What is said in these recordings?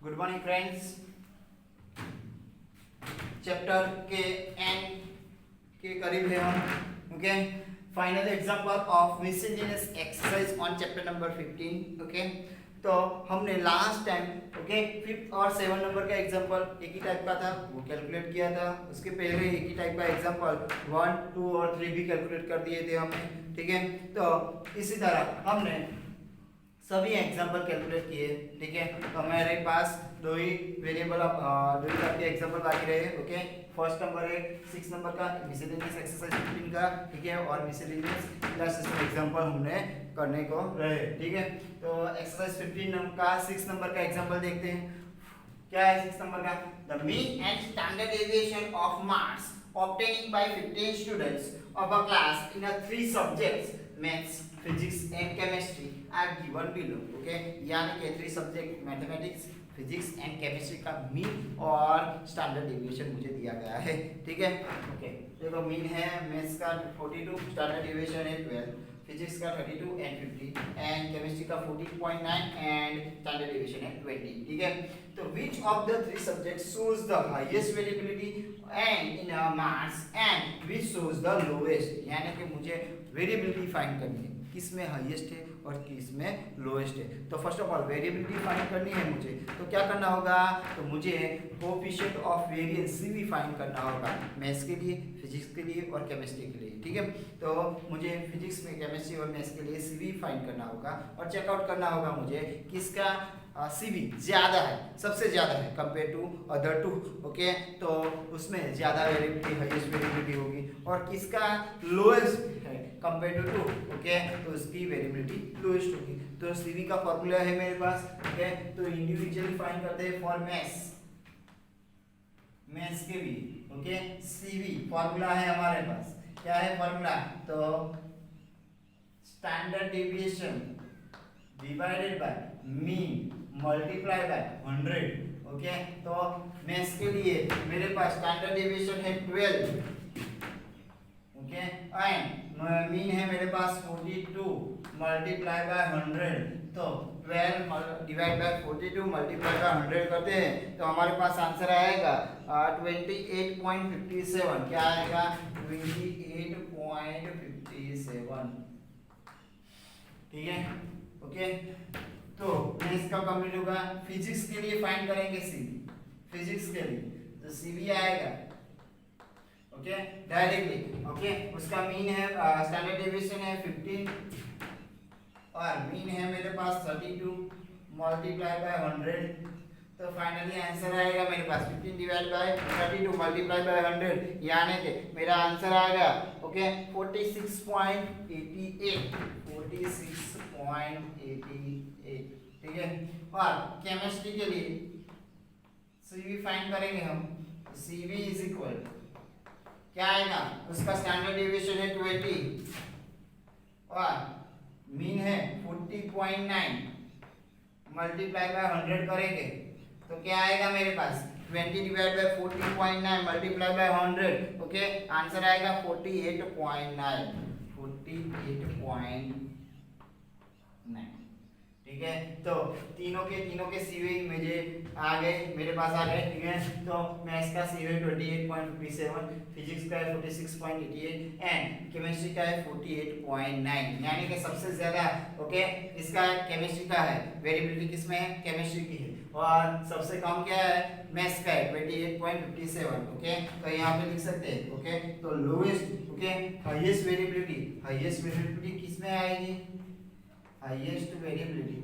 Good morning friends. Chapter के and के करीब है हम। Okay, final example of miscellaneous exercise on chapter number 15। Okay, तो हमने लास्ट टाइम ओके 5th और 7 नंबर का एग्जांपल एक ही टाइप का था, वो कैलकुलेट किया था। उसके पहले एक ही टाइप का एग्जांपल 1, 2 और 3 भी कैलकुलेट कर दिए थे हमने। ठीक है, तो इसी तरह हमने सभी एग्जांपल कैलकुलेट किए। ठीक है, तो हमारे पास दो ही वेरिएबल दो ही टाइप के एग्जांपल बाकी रहे। ओके, फर्स्ट नंबर है 6 नंबर का मिसलेनियस एक्सरसाइज 15 का। ठीक है, और मिसलेनियस क्लास सिस्टम एग्जांपल हमने करने को रहे। ठीक है, तो एक्सरसाइज 15 का 6 नंबर का एग्जांपल देखते हैं। क्या है 6 नंबर का? The mean and standard deviation of marks obtaining by 15 students of a class in a 3 subjects maths, physics and chemistry are given below. Okay, यानी कि 3 subject mathematics, physics and chemistry का mean और standard deviation मुझे दिया गया है। ठीक है, ओके, देखो मीन है मैथ्स का 42, स्टैंडर्ड डेविएशन है 12, फिजिक्स का 32 एंड 50 एंड केमिस्ट्री का 14.9 एंड स्टैंडर्ड डेविएशन है 20। ठीक है, तो which of the 3 subjects shows the highest variability and in marks and which shows the lowest? यानी कि मुझे वेरिएबिलिटी फाइंड करनी है, किस में हाईएस्ट है और किस में लोएस्ट है। तो first of all variability find करनी है मुझे, तो क्या करना होगा? तो मुझे कोएफिशिएंट ऑफ वेरिएंस भी फाइंड करना होगा, मैथ्स के लिए, फिजिक्स के लिए और केमिस्ट्री के लिए। ठीक है, तो मुझे फिजिक्स में, केमिस्ट्री और मैथ्स के लिए सीवी फाइंड करना होगा और चेकआउट करना होगा मुझे किसका सीवी ज्यादा है, सबसे ज्यादा है compare to other two. Okay, तो उसमें ज्यादा वेरिएबिलिटी, हाईएस्ट वेरिएबिलिटी होगी, और किसका लोएस्ट है कंपेयर टू टू। ओके, तो उसकी वेरिएबिलिटी लोएस्ट होगी। तो सीवी का फॉर्मूला है मेरे पास। ओके, तो इंडिविजुअली फाइंड करते हैं फॉर मैथ्स के लिए। ओके, सीवी फॉर्मूला है हमारे पास। क्या है फॉर्मूला? तो standard deviation divided by mean multiply by 100। Okay, तो मैथ्स के लिए मेरे पास स्टैंडर्ड डेविएशन है 12। ओके, एंड मीन है मेरे पास 42 मल्टीप्लाई बाय 100। तो 12 डिवाइड बाय 42 मल्टीप्लाई बाय 100 करते हैं तो हमारे पास आंसर आएगा 28.57। क्या आएगा? 28.57। ठीक है, ओके, तो मैथ्स का कंप्लीट होगा। फिजिक्स के लिए फाइंड करेंगे सीवी। फिजिक्स के लिए तो सीवी आएगा ओके डायरेक्टली। ओके, उसका मीन है स्टैंडर्ड डेविएशन है 15 और मीन है मेरे पास 32 मल्टीप्लाई बाय 100। तो फाइनली आंसर आएगा मेरे पास 15 डिवाइड बाय 32 मल्टीप्लाई बाय 100, यानी कि मेरा आंसर आएगा ओके 46.88। 46.88। ठीक है, और केमिस्ट्री के लिए सीवी फाइंड करेंगे हम। सीवी इज इक्वल क्या आएगा? उसका स्टैंडर्ड डेविएशन है 20 और मीन है 40.9 मल्टीप्लाई बाय 100 करेंगे तो क्या आएगा मेरे पास? 20 divide by 40.9 multiply by 100। Okay, answer आएगा 48.9। 48.9। ठीक है, तो तीनों के सीवी मुझे आ गए, मेरे पास आ गए। ठीक है, तो मैथ्स का सीवी 28.57, फिजिक्स का है 46.88 एंड केमिस्ट्री का है 48.9, यानी कि सबसे ज्यादा ओके इसका केमिस्ट्री का है। वेरिएबिलिटी किसमें है? केमिस्ट्री की है। और सबसे कम क्या है? मैथ्स का है 28.57। ओके, तो यहाँ पे लिख सकते हैं। ओके, तो लोएस्ट ओके हाईएस्ट वेरिएबिलिटी किसमें आएगी? हाईएस्ट वेरिएबिलिटी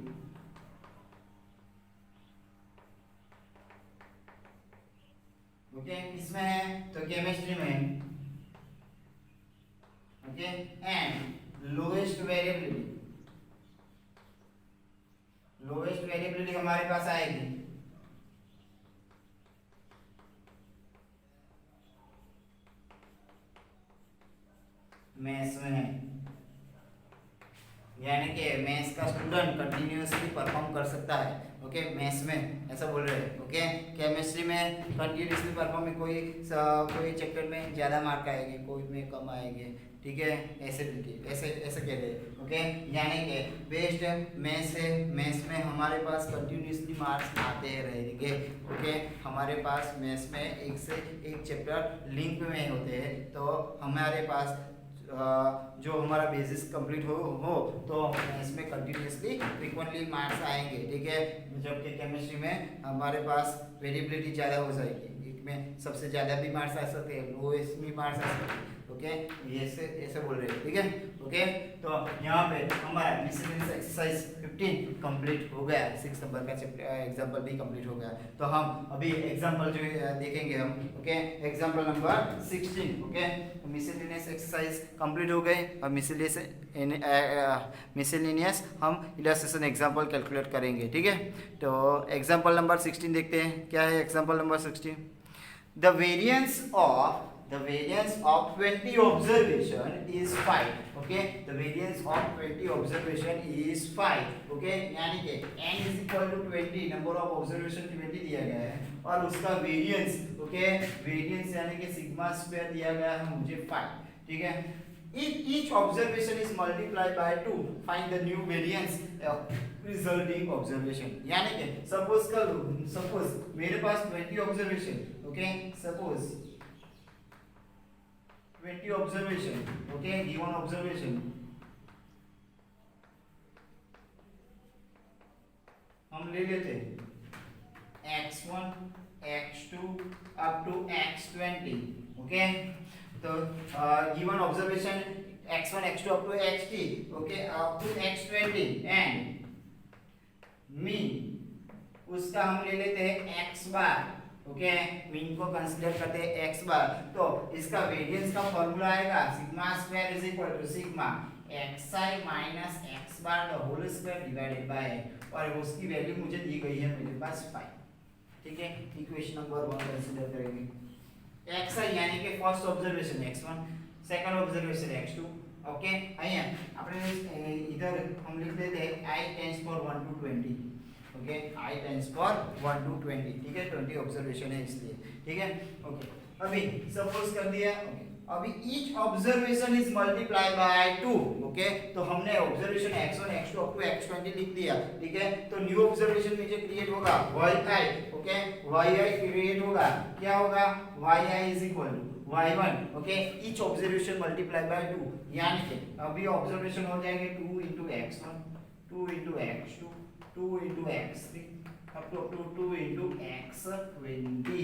ओके किसमें है? तो केमिस्ट्री में। ओके, एंड लोएस्ट वेरिएबिलिटी हमारे पास आएगी मैथ्स में है। यानी कि मैथ्स का स्टूडेंट कंटिन्यूअसली परफॉर्म कर सकता है। ओके, मैथ्स में ऐसा बोल रहे हैं। ओके, केमिस्ट्री में कंटिन्यूअसली परफॉर्म में कोई चैप्टर में ज़्यादा मार्क आएंगे, कोई में कम आएंगे। ठीक है, ऐसे ऐसे कह रहे हैं। ओके, यानी कि बेस्ट मैथ्स है, मैथ्स में हमारे पास कंटिन्यूअसली मार्क्स आते रहेंगे। ओके, हमारे पास मैथ्स में एक से एक चैप्टर लिंक में होते हैं, तो हमारे पास जो हमारा बेसिस कंप्लीट हो तो इसमें कंटिन्यूअसली फ्रीक्वेंटली मार्क्स आएंगे। ठीक है, जबकि केमिस्ट्री में हमारे पास वेरिएबिलिटी ज़्यादा हो जाएगी, में सबसे ज़्यादा भी मार्क्स आ सकते हैं, लोएस्ट भी मार्क्स आ सकते हैं। ओके, ये ऐसे बोल रहे हैं। ठीक है, ओके, तो यहाँ पे हमारा मिसलेनियस एक्सरसाइज 15 कंप्लीट हो गया, 6 नंबर का चैप्टर एग्जाम्पल भी कंप्लीट हो गया। तो हम अभी एग्जाम्पल जो देखेंगे हम। Okay, example number 16। Okay, miscellaneous exercise complete हो गए और मिसलेनियस हम इलस्ट्रेशन एग्जाम्पल कैलकुलेट करेंगे। ठीक है, तो एग्जाम्पल नंबर 16 देखते हैं। क्या है example number 16? The variance of 20 observation is 5. Okay, the variance of 20 observation is 5. Okay, यानी कि n is equal to 20, number of observation 20 दिया गया है और उसका वेरिएंस, ओके, वेरिएंस यानी कि सिग्मा स्क्वायर दिया गया है मुझे 5। ठीक है, each observation is multiplied by 2, find the new variance resulting observation। यानी कि सपोज मेरे पास 20 observation, okay, suppose 20 observation, okay, given observation हम ले लेते हैं x1 x2 up to x20। Okay, तो given observation x1 x2 up to xt, okay, up to x20 and mean उसका हम ले लेते हैं x बार। ओके, मीन को कंसीडर करते हैं x बार, तो इसका वेरिएंस का फॉर्मूला आएगा sigma square is equal to sigma xi minus x bar the whole square divided by, और उसकी वैल्यू मुझे दी गई है मेरे पास 5। ठीक है, इक्वेशन नंबर 1 कंसीडर करेंगे। xi यानी कि first observation x1, second observation x2। Okay, અહીંયા આપણે इधर हम लिख देते हैं i tends for 1 to 20। Okay, i tends for 1 to 20। ठीक है, 20 ऑब्जर्वेशन है इसलिए। ठीक है, ओके, अभी सपोज कर दिया। ओके, अभी each observation is multiply by 2। Okay, तो हमने observation x1 x2 up to x20 लिख दिया। ठीक है, तो न्यू ऑब्जर्वेशन मुझे क्रिएट होगा yi। ओके, yi क्रिएट होगा, क्या होगा yi is equal to y1। Okay, each observation multiply by 2, यानी कि अभी ऑब्जर्वेशन हो जाएंगे 2 into x1, 2 into x2, 2 into x3 up to 2 into x20।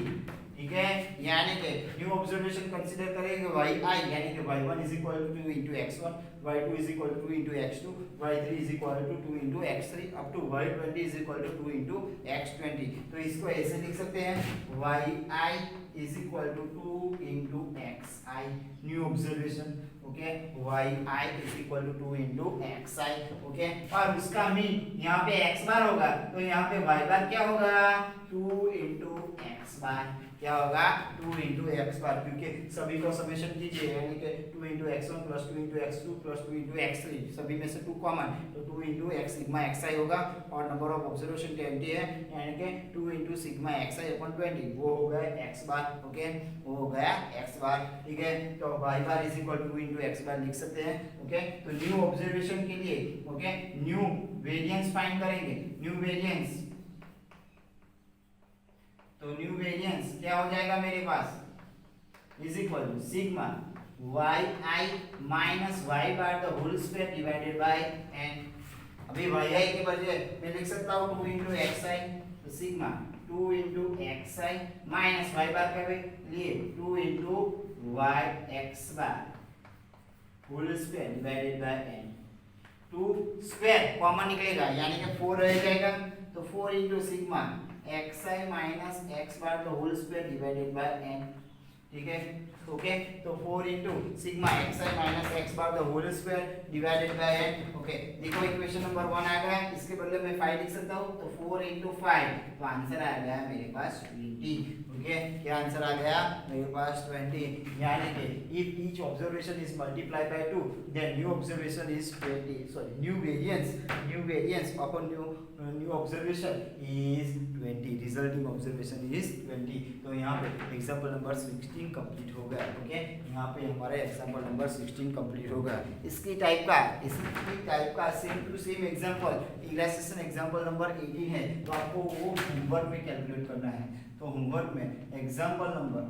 ठीक है, यानी कि न्यू ऑब्जर्वेशन कंसीडर करेंगे yi, यानी कि y1 is equal to 2 into x1, y2 is equal to 2 into x2, y3 is equal to 2 into x3 up to y20 is equal to 2 into x20। तो इसको ऐसे लिख सकते हैं yi is equal to 2 into xi, new observation. Okay, yi is equal to 2 into xi। Okay, और उसका mean यहाँ पे x बार होगा, तो यहाँ पे y बार क्या होगा 2 into x बार, क्या होगा 2 into x बार, क्योंकि सभी को समेशन कीजिए, यानी कि 2 into x1 plus 2 into x2 plus 2 into x3, सभी में से 2 कॉमन, तो 2 into x सिग्मा xi होगा, और नंबर ऑफ ऑब्जर्वेशन 20 है, यानी कि 2 into सिग्मा xi upon 20, वो हो गया x बार। ओके, वो हो गया x बार। ठीक है, तो y bar is equal to 2 into x bar लिख सकते हैं। ओके, तो न्यू ऑब्जर्वेशन के लिए, ओके, न्यू वेरिएंस फाइंड करेंगे। न्यू वेरिएंस, तो न्यू वेरिएंस क्या हो जाएगा मेरे पास is equal to sigma yi minus y bar the whole square divided by n। अभी yi के बजाय मैं लिख सकता हूँ 2 into xi, तो sigma 2 into xi minus y bar के लिए 2 into yx bar whole square divided by n। 2 square common निकलेगा, यानी कि 4 रह जाएगा, तो 4 into sigma xi minus x bar the whole square divided by n। ठीक है ओके। तो 4 into sigma x i minus x bar the whole square divided by n. Okay देखो इक्वेशन नंबर 1 आ गया, इसके बदले में 5 लिख सकता हूँ, तो 4 इंटू 5, तो आंसर आ गया मेरे पास 20। ओके क्या आंसर आ गया मेरे पास 20, यानी कि if each observation is multiply by 2 then new observation is 20, sorry new variance upon new observation is 20, resulting observation is 20। तो यहाँ पे एग्जांपल नंबर 16 कंप्लीट हो गया। ओके यहाँ पे हमारा एग्जांपल नंबर 16 कंप्लीट हो गया। इसकी टाइप का same to same example illustration example number 18 है, तो आपको वो होमवर्क में कैलकुलेट करना है। तो होमवर्क में एग्जांपल नंबर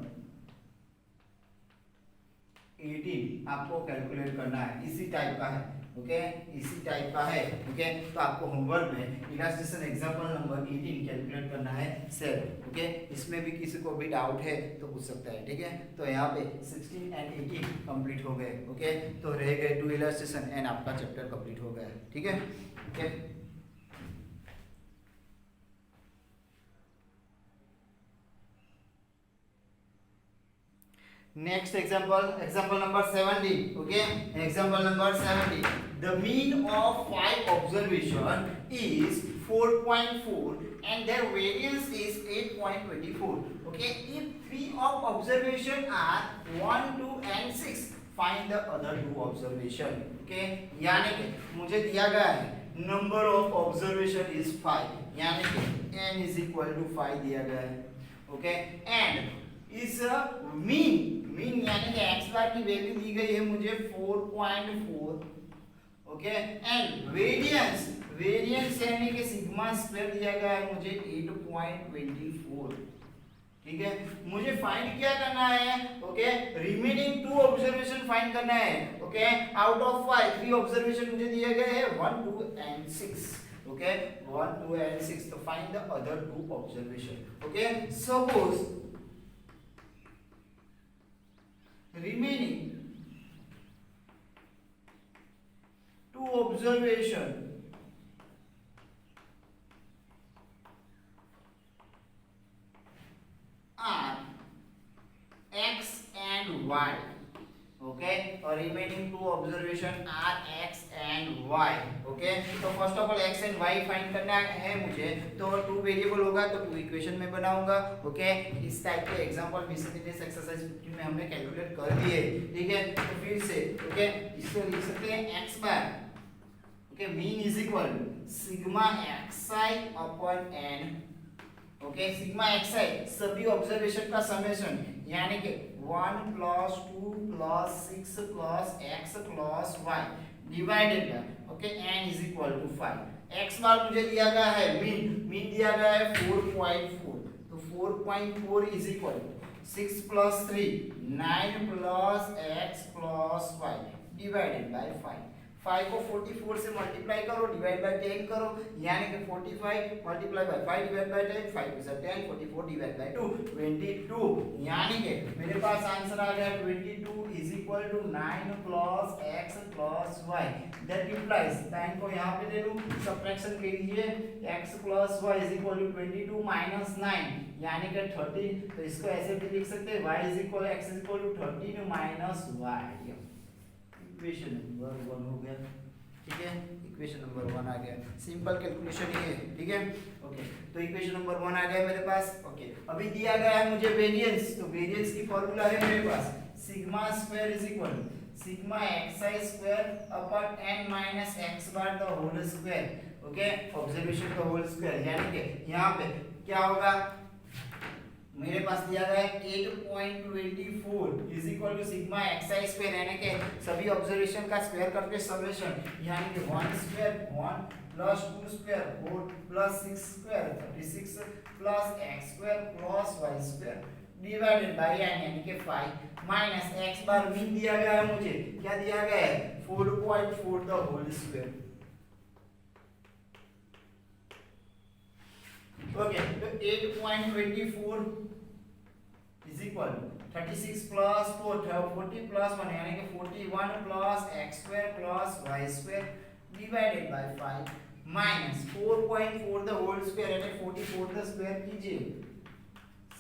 18 आपको कैलकुलेट करना है, इसी टाइप का है। ओके इसी टाइप का है। ओके तो आपको होमवर्क में इलस्ट्रेशन एग्जांपल नंबर 18 कैलकुलेट करना है सेल्फ। ओके इसमें भी किसी को भी डाउट है तो पूछ सकता है, ठीक है। तो यहाँ पे 16 एंड 18 कंप्लीट हो गए। ओके तो रह गए 2 इलस्ट्रेशन एंड आपका चैप्टर कंप्लीट हो गया, ठीक है। Okay next example number 17. Okay example number 17, the mean of 5 observation is 4.4 and their variance is 8.24. okay if 3 of observation are 1 2 and 6, find the other 2 observation. okay यानी कि मुझे दिया गया है number of observation is 5, यानी कि n is equal to 5 दिया गया है। okay and इस मीन यानी कि x बार की वैल्यू दी गई है मुझे 4.4। ओके एंड वेरिएंस यानी कि सिग्मा स्क्वायर दिया गया है मुझे 8.24। ठीक है मुझे फाइंड क्या करना है। ओके रिमेनिंग 2 ऑब्जर्वेशन फाइंड करना है। ओके आउट ऑफ 5 3 ऑब्जर्वेशन मुझे दिए गए हैं 1 2 एंड 6। ओके 1 2 एंड 6, तो find the other 2 observation. Okay suppose remaining 2 observation are x and y। okay और remaining 2 observation are x and y। okay तो first of all x and y find करना है मुझे, तो 2 वेरिएबल होगा तो 2 equation में बनाऊंगा। ओके इस टाइप के एग्जांपल मिसलिनियस एक्सरसाइज 15 में हमने कैलकुलेट कर दिए। ठीक है तो फिर से ओके इसको लिख सकते हैं x bar. Okay mean is equal sigma xi upon n। Okay sigma xi सभी ऑब्जर्वेशन का समेशन, यानी कि 1 plus 2 plus 6 plus x plus y divided by okay n is equal to 5। x bar मुझे दिया गया है मीन दिया गया है 4.4, तो 4.4 is equal 6 plus 3 9 plus x plus y divided bye 5। 5 को 44 से मल्टीप्लाई करो डिवाइड बाय 10 करो, यानी कि 45 multiply by 5 divide by 10, 5 is 10, 44 divide by 2 22, यानी कि मेरे पास आंसर आ गया 22 is equal to 9 plus x plus y। That implies 9 को यहां पे ले लूं सब्ट्रैक्शन के लिए x plus y is equal to 22 minus 9 यानी कि 13, तो इसको ऐसे भी लिख सकते हैं y is equal x is equal to 13 minus y। Equation number 1 हो गया। ठीक है इक्वेशन नंबर 1 आ गया, सिंपल कैलकुलेशन ही है। ठीक है ओके तो इक्वेशन नंबर 1 आ गया मेरे पास। ओके अभी दिया गया है मुझे वेरिएंस, तो वेरिएंस की फार्मूला है मेरे पास sigma square is equal sigma xi square upon n minus x bar the whole square. Okay observation का होल स्क्वायर, यानी कि यहां पे क्या होगा मेरे पास दिया गया है 8.24 is equal to sigma xi square, यानी कि सभी ऑब्जर्वेशन का स्क्वायर करके समेशन, यानी कि 1 square 1 plus 2 square 4 plus 6 square 36 plus x square plus y square divided by n यानी कि 5 माइनस x बार मीन दिया गया है मुझे, क्या दिया गया है 4.4 द होल स्क्वायर। ओके तो 8.24 is equal 36 plus 4 40 plus 1 यानी कि 41 plus x square plus y square divided by 5 minus 4.4 the whole square यानी 44 the square कीजिए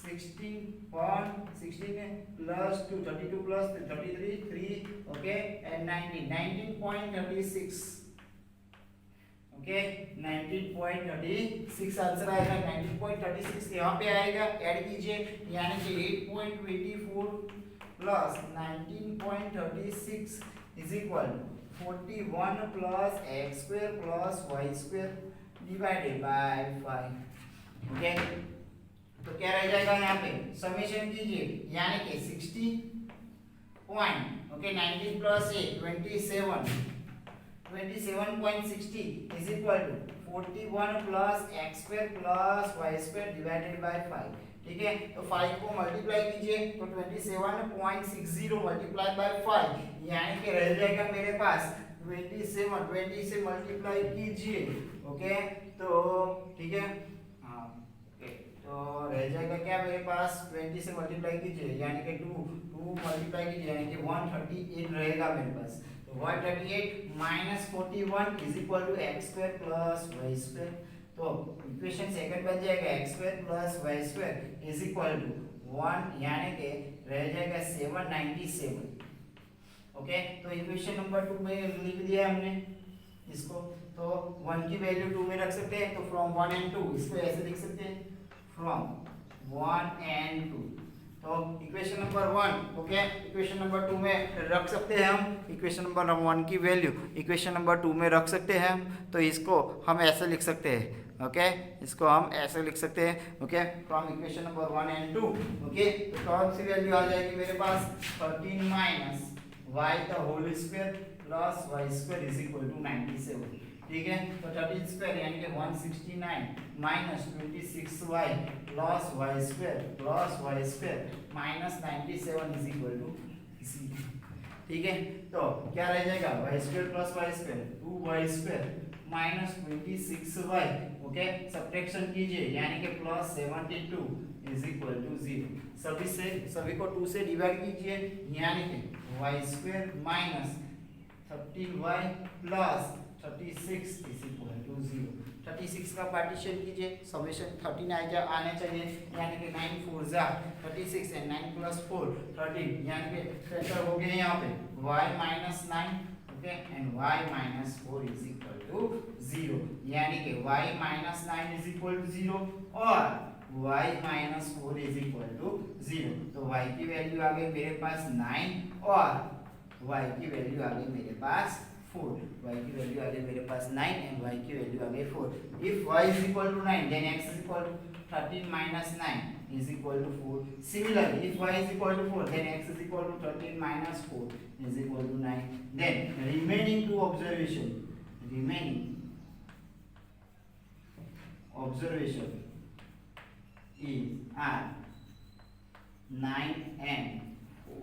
16 plus 2 32 plus 33 3 okay and 19.36 okay 19.36 answer आएगा 19.36 यहाँ पे आएगा ऐड कीजिए यानी कि 8.24 plus 19.36 is equal 41 plus x square plus y square divided bye 5 okay तो क्या रह जाएगा यहाँ पे समेशन कीजिए यानी कि 60 point okay 19 plus 8 27.60 is equal to 41 plus x square plus y square divided by 5 ठीक है तो 5 को मल्टीप्लाई कीजिए तो 27.60 मल्टीप्लाई बाय 5 यानी कि रह जाएगा मेरे पास 20 से मल्टीप्लाई कीजिए ओके तो ठीक है हाँ ओके तो रह जाएगा क्या मेरे पास 20 से मल्टीप्लाई कीजिए यानी कि 2 मल्टीप्लाई कीजिए यानी कि 138 रहेगा मेरे पास 138 minus 41 is equal to x square plus y square तो इक्वेशन सेकंड बन जाएगा x square plus y square is equal to 1 यानी कि रह जाएगा 797 ओके तो इक्वेशन नंबर 2 में लिख दिया हमने इसको तो 1 की वैल्यू 2 में रख सकते हैं तो फ्रॉम 1 and 2 इसको ऐसे लिख सकते हैं फ्रॉम 1 and 2 तो equation number 1 okay equation number 2 में रख सकते हैं हम इक्वेशन नंबर 1 की वैल्यू इक्वेशन नंबर 2 में रख सकते हैं हम तो इसको हम ऐसे लिख सकते हैं ओके इसको हम ऐसे लिख सकते हैं okay from equation number 1 and 2 okay तो कौन सी वैल्यू आ जाएगी मेरे पास 13 minus y the whole square plus y square is equal to 97 ठीक है तो 13 स्क्वायर यानी कि 169 minus 26y plus y square minus 97 is equal to 0 ठीक है तो क्या रह जाएगा y square plus y square 2y square minus 26y okay subtraction कीजिए यानी कि प्लस 72 इज इक्वल टू 0 सभी को 2 से डिवाइड कीजिए यानी कि y square minus 13y plus 36 is equal to 0 36 का पार्टीशन कीजिए समेशन 13 आने चाहिए यानी कि 9 4 जा 36 एंड 9 प्लस 4 13 यानी कि सेंटर हो गया यहाँ पे y minus 9 okay and y minus 4 is equal to 0 यानी कि y minus 9 is equal to 0 और y minus 4 is equal to 0 तो y की वैल्यू आ गई मेरे पास 9 और y की वैल्यू आ गई मेरे पास 4 y की वैल्यू आ गई मेरे पास 9 एंड y की वैल्यू आ गई 4 if y is equal to 9 then x is equal to 13 minus 9 is equal to 4 similarly if y is equal to 4 then x is equal to 13 minus 4 is equal to 9 then remaining two observation is are 9 and 4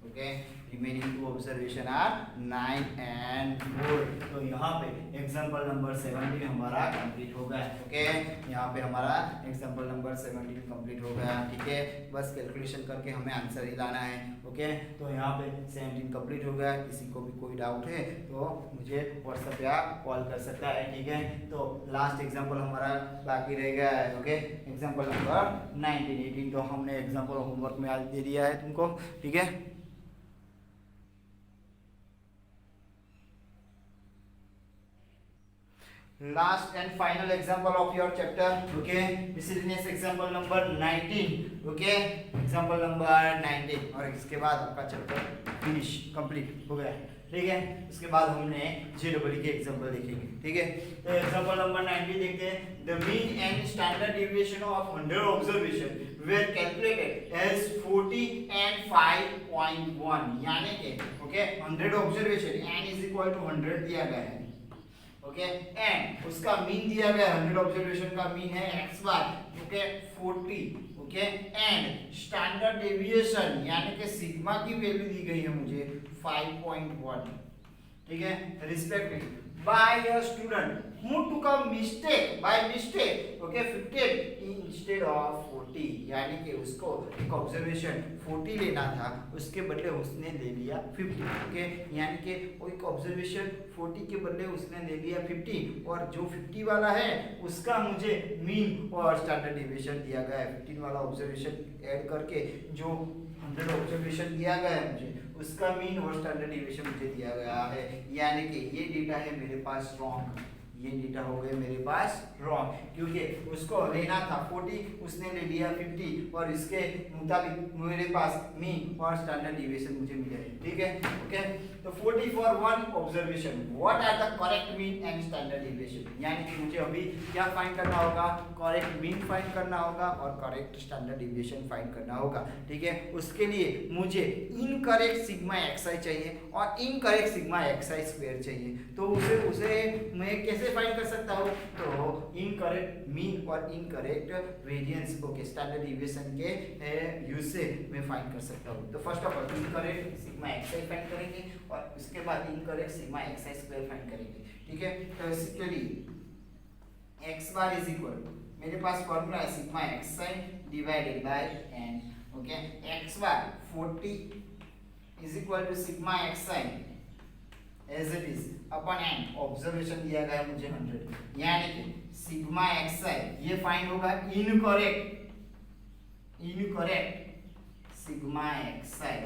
okay remaining two observation are 9 and 4 तो यहाँ पे example number 17 हमारा complete हो गया okay यहाँ पे हमारा example number 17 complete हो गया ठीक है बस कैलकुलेशन करके हमें आंसर ही लाना है ओके तो यहाँ पे 17 कंप्लीट हो गया किसी को भी कोई डाउट है तो मुझे व्हाट्सएप या कॉल कर सकता है ठीक है तो लास्ट एग्जांपल हमारा बाकी रह गया है ओके एग्जांपल नंबर 19 18 तो हमने एग्जांपल होमवर्क में आज दे दिया है तुमको ठीक है last and final example of your chapter okay miscellaneous example number 19 okay example number 19 और इसके बाद आपका चैप्टर फिनिश कंप्लीट हो गया ठीक है उसके बाद हमने जेडब्ल्यू के एग्जांपल देखेंगे ठीक है तो एग्जांपल नंबर 19 देखते हैं the mean and standard deviation of 100 observation were calculated as 40 and 5.1 यानी कि okay 100 observation n is equal to 100 दिया गया है ओके एंड उसका मीन दिया गया 100 ऑब्जर्वेशन का मीन है x bar okay 40 okay and standard deviation यानी कि सिग्मा की वैल्यू दी गई है मुझे 5.1 ठीक है respective by a student who took a mistake by mistake, okay, 15 instead of 40, यानी कि उसको एक ऑब्जर्वेशन 40 लेना था, उसके बदले उसने ले लिया 50, ओके, यानी कि वो एक ऑब्जर्वेशन 40 के बदले उसने ले लिया 50, और जो 50 वाला है उसका मुझे मीन और स्टैंडर्ड डिविएशन दिया गया है। 15 वाला ऑब्जर्वेशन ऐड करके जो 100 ऑब्जर्वेशन दिया गया है मुझे, उसका मीन और स्टैंडर्ड डिविएशन मुझे दिया गया है, यानी कि ये डेटा है मेरे पास रॉन्ग, ये डेटा हो गए मेरे पास रॉन्ग, क्योंकि उसको लेना था 40, उसने ले लिया 50, और इसके मुताबिक मेरे पास मीन और स्टैंडर्ड डिविएशन मुझे मिले, ठीक है, ओके। तो 40 for one observation, what are the correct mean and standard deviation, यानी कि मुझे अभी क्या फाइंड करना होगा, करेक्ट मीन फाइंड करना होगा और करेक्ट स्टैंडर्ड डिविएशन फाइंड करना होगा, ठीक है। उसके लिए मुझे इनकरेक्ट सिग्मा xi चाहिए और इनकरेक्ट सिग्मा xi स्क्वायर चाहिए, तो उसे मैं कैसे फाइंड कर सकता हूँ, तो इनकरेक्ट मीन और incorrect variance, okay, standard deviation के यूज से मैं फाइंड कर सकता हूँ। तो first of all incorrect sigma xi find करेंगे और उसके बाद incorrect sigma xi square find करेंगे, ठीक है। तो basically x bar is equal, मेरे पास फॉर्मूला है sigma xi divided by n, okay, x bar 40 is equal to sigma xi as it is upon n, observation दिया गया है मुझे 100, यानी कि सिग्मा xi ये फाइंड होगा इनकरेक्ट सिग्मा xi,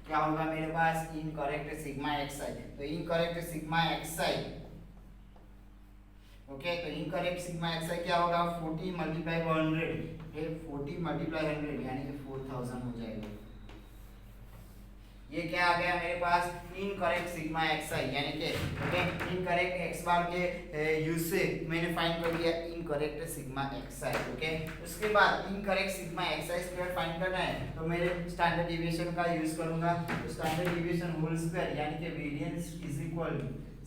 क्या होगा मेरे पास इनकरेक्ट सिग्मा xi, तो इनकरेक्ट सिग्मा xi, ओके, तो इनकरेक्ट सिग्मा xi क्या होगा 40 मल्टीप्लाई 100, फिर 40 मल्टीप्लाई 100 यानी कि 4000 हो जाएगा। ये क्या आ गया मेरे पास इनकरेक्ट सिग्मा xi, यानी कि ओके इनकरेक्ट x बार के यूज से मैंने फाइंड कर लिया इनकरेक्ट सिग्मा xi, ओके। उसके बाद incorrect sigma xi square find करना है, तो मेरे स्टैंडर्ड डिविएशन का यूज करूंगा, तो स्टैंडर्ड डिविएशन होल स्क्वायर यानी कि variance is equal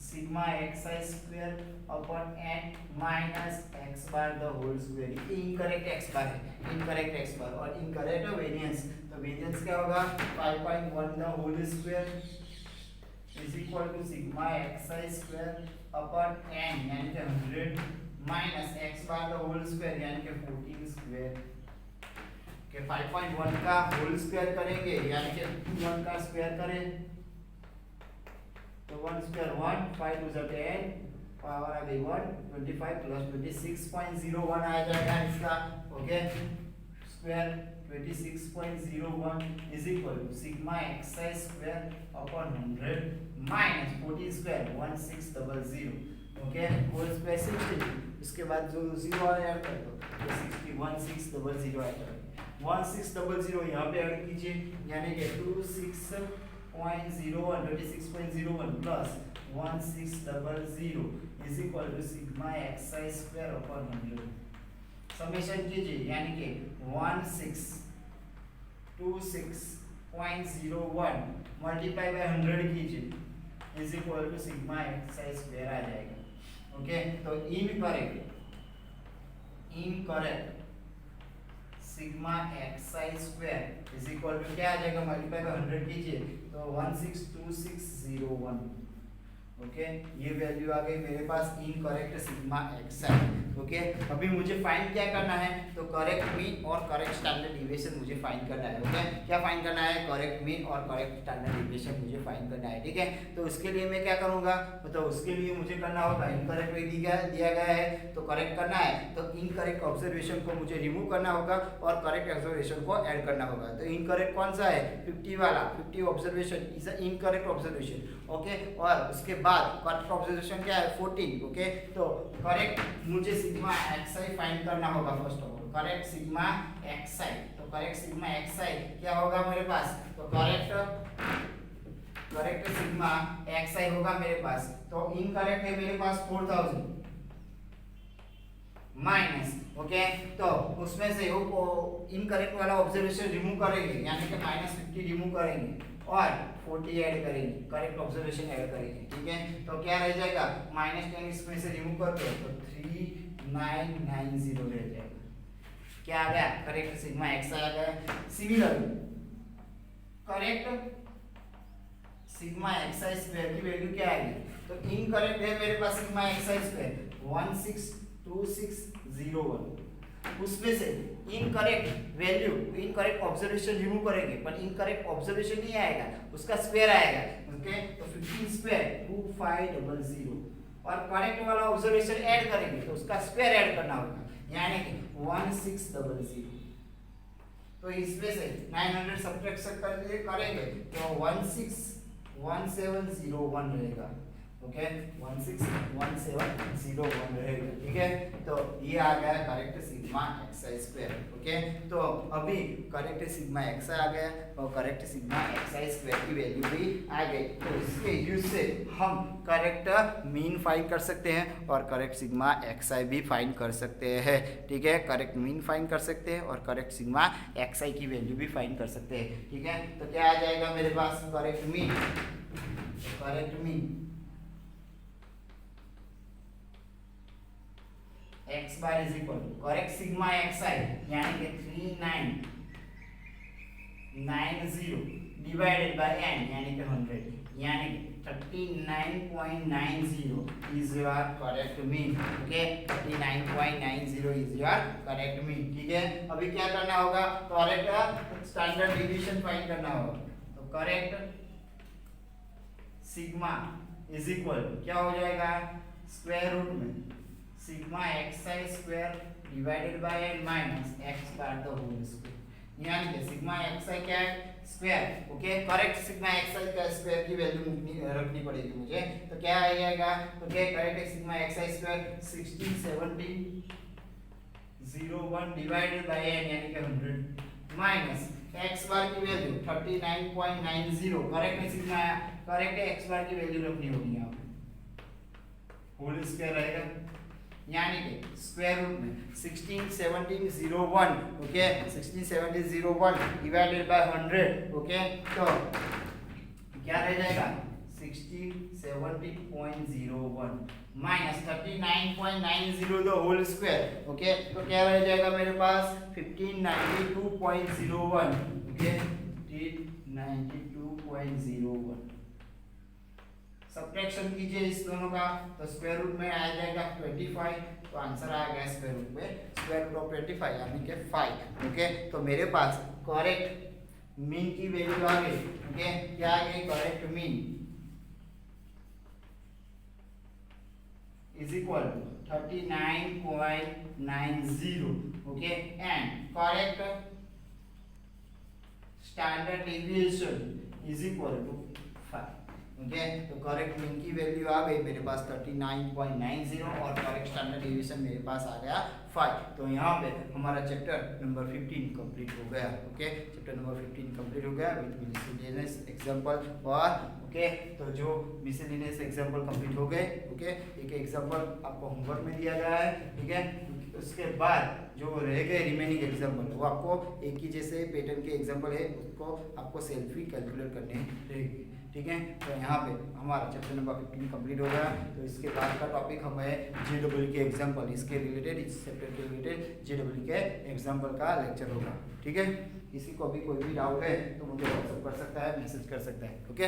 sigma xi square upon n minus x bar the whole square, incorrect x bar है, इनकरेक्ट x बार और इनकरेक्ट वेरिएंस, तो वेरिएंस क्या होगा 5.1 the whole square is equal to sigma xi square upon n यानी कि 100 minus x bar the whole square यानी कि 14 square के 5.1 का होल स्क्वायर करेंगे यानी कि 1 का स्क्वायर करें तो 1 स्क्वायर 1, 5 टू 10, पावर आ गई 1, 25 प्लस 26.01 आ जाएगा इसका, okay, square 26.01 is equal to sigma xi square upon 100 minus 14 square 1600, okay, whole square 60, उसके बाद जो 0 ऐड कर दो तो 60 1600 ऐड कर 1600 यहाँ पे ऐड कीजिए यानी कि 26.01 plus 1600 is equal to sigma xi square upon 100, summation कीजिए यानी कि 1626.01 मल्टीप्लाई बाय 100 कीजिए is equal to sigma xi square आ जाएगा, ओके। तो incorrect sigma xi square is equal to क्या आ जाएगा, मल्टीप्लाई बाय 100 कीजिए तो 162601, ओके, ये वैल्यू आ गई मेरे पास इनकरेक्ट सिग्मा xi, ओके। अभी मुझे फाइंड क्या करना है, तो करेक्ट मीन और करेक्ट स्टैंडर्ड डिविएशन मुझे फाइंड करना है, ओके। क्या फाइंड करना है, करेक्ट मीन और करेक्ट स्टैंडर्ड डिविएशन मुझे फाइंड करना है, ठीक है। तो उसके लिए मैं क्या करूंगा, तो उसके लिए मुझे करना होगा इनकरेक्ट दिया गया है तो करेक्ट करना है, तो इनकरेक्ट ऑब्जर्वेशन को मुझे रिमूव करना होगा और करेक्ट ऑब्जर्वेशन को ऐड करना होगा। तो इनकरेक्ट कौन सा है 50 वाला, 50 observation is a incorrect observation, okay. और उसके बाद करेक्ट ऑब्जर्वेशन क्या है 14, ओके। तो करेक्ट मुझे सिग्मा xi फाइंड करना होगा first of all, correct sigma xi, तो करेक्ट सिग्मा xi क्या होगा मेरे पास, तो करेक्ट सिग्मा xi होगा मेरे पास, तो इनकरेक्ट है मेरे पास 4000 माइनस, ओके, तो उसमें से वो इनकरेक्ट वाला ऑब्जर्वेशन रिमूव करेंगे यानी कि -50 रिमूव करेंगे और 40 ऐड करेंगे, करेक्ट ऑब्जर्वेशन ऐड करेंगे, ठीक है। तो क्या रह जाएगा -10 इसमें से रिमूव कर दो तो 3990 रह जाएगा, क्या आ गया करेक्ट सिग्मा xi आ गया। Similarly correct sigma x i square की वैल्यू क्या आएगी? तो इनकरेक्ट है मेरे पास सिग्मा एक्सआई स्क्वायर 162601, उसमें से incorrect value, incorrect observation remove करेंगे, पर इनकरेक्ट ऑब्जर्वेशन नहीं आएगा, उसका स्क्वायर आएगा। ओके, तो 15 स्क्वायर 2500 और करेक्ट वाला ऑब्जर्वेशन ऐड करेंगे तो उसका स्क्वायर ऐड करना होगा, यानी कि 1600। तो इसमें से 900 सब्ट्रैक्शन करेंगे तो 161701 रहेगा। ओके, 161701 रहेगा। ठीक है, तो ये आ गया correct sigma x i square. Okay, तो अभी करेक्ट सिग्मा एक्सआई आ गया और करेक्ट सिग्मा एक्सआई स्क्वायर की वैल्यू भी आ गई। तो इसके यूज से हम करेक्ट मीन फाइंड कर सकते हैं और करेक्ट सिग्मा एक्सआई भी फाइंड कर सकते हैं। ठीक है, करेक्ट मीन फाइंड कर सकते हैं और करेक्ट सिग्मा एक्सआई की वैल्यू भी फाइंड कर सकते हैं। ठीक है, तो क्या आ जाएगा मेरे पास? Correct mean, correct mean x bar is equal to correct sigma xi यानी कि 3990 डिवाइडेड बाय n यानी कि 100, यानी 39.90 is your correct mean. Okay, 39.90 is your correct mean. ठीक है, अभी क्या करना होगा? करेक्ट स्टैंडर्ड डिवीजन फाइंड करना होगा। तो करेक्ट सिग्मा इज इक्वल क्या हो जाएगा? स्क्वायर रूट में sigma x i square divided by n minus x bar the whole square, यानी कि सिग्मा एक्सआई क्या है? Square. Okay, correct sigma x i का स्क्वायर की वैल्यू रखनी पड़ेगी मुझे। तो क्या आ जाएगा? तो क्या correct sigma x i square 161701 divided by n यानी कि 100 माइनस एक्स बार की value 39.90। Correct sigma, correct x bar की वैल्यू रखनी होगी यहाँ पे, होल स्क्वायर रहेगा, यानी कि स्क्वायर रूट में 161701। Okay, 161701 divided bye 100। ओके, तो क्या रह जाएगा? 1670.01 minus 39.90 the whole square. Okay, तो क्या रह जाएगा मेरे पास? 1592.01। ओके, 1592.01 सब्ट्रैक्शन कीजिए इस दोनों का, तो स्क्वायर रूट में आ जाएगा 25, तो आंसर आ गया स्क्वायर रूट में स्क्वायर रूट ऑफ 25 यानी कि 5। ओके, तो मेरे पास करेक्ट मीन की वैल्यू आ गई। ओके, क्या आ गई? Correct mean is equal to 39.90। Okay, and correct standard deviation is equal to 5। Okay, तो करेक्ट मीन की वैल्यू आ गई मेरे पास 39.90 और करेक्ट स्टैंडर्ड डेविएशन मेरे पास आ गया 5। तो यहाँ पे हमारा चैप्टर नंबर 15 कंप्लीट हो गया। ओके, चैप्टर नंबर 15 कंप्लीट हो गया विद मिसलेनियस एग्जांपल। और ओके, तो जो मिसलेनियस एग्जांपल कंप्लीट हो गए। ओके, एक एग्जांपल आपको होमवर्क में दिया गया है। ठीक है, उसके बाद जो रह गए रिमेनिंग एग्जांपल वो आपको एक ही जैसे पैटर्न के एग्जांपल है, उसको आपको सेल्फी कैलकुलेट करने रहेगी। ठीक है, तो यहाँ पे हमारा चैप्टर नंबर 15 कंप्लीट हो गया। तो इसके बाद का टॉपिक हम है JEE के एग्जांपल, इसके रिलेटेड, इस चैप्टर के रिलेटेड JEE के एग्जांपल का लेक्चर होगा। ठीक है, किसी को भी कोई भी डाउट है तो मुझे व्हाट्सएप कर सकता है, मैसेज कर सकता है। ओके।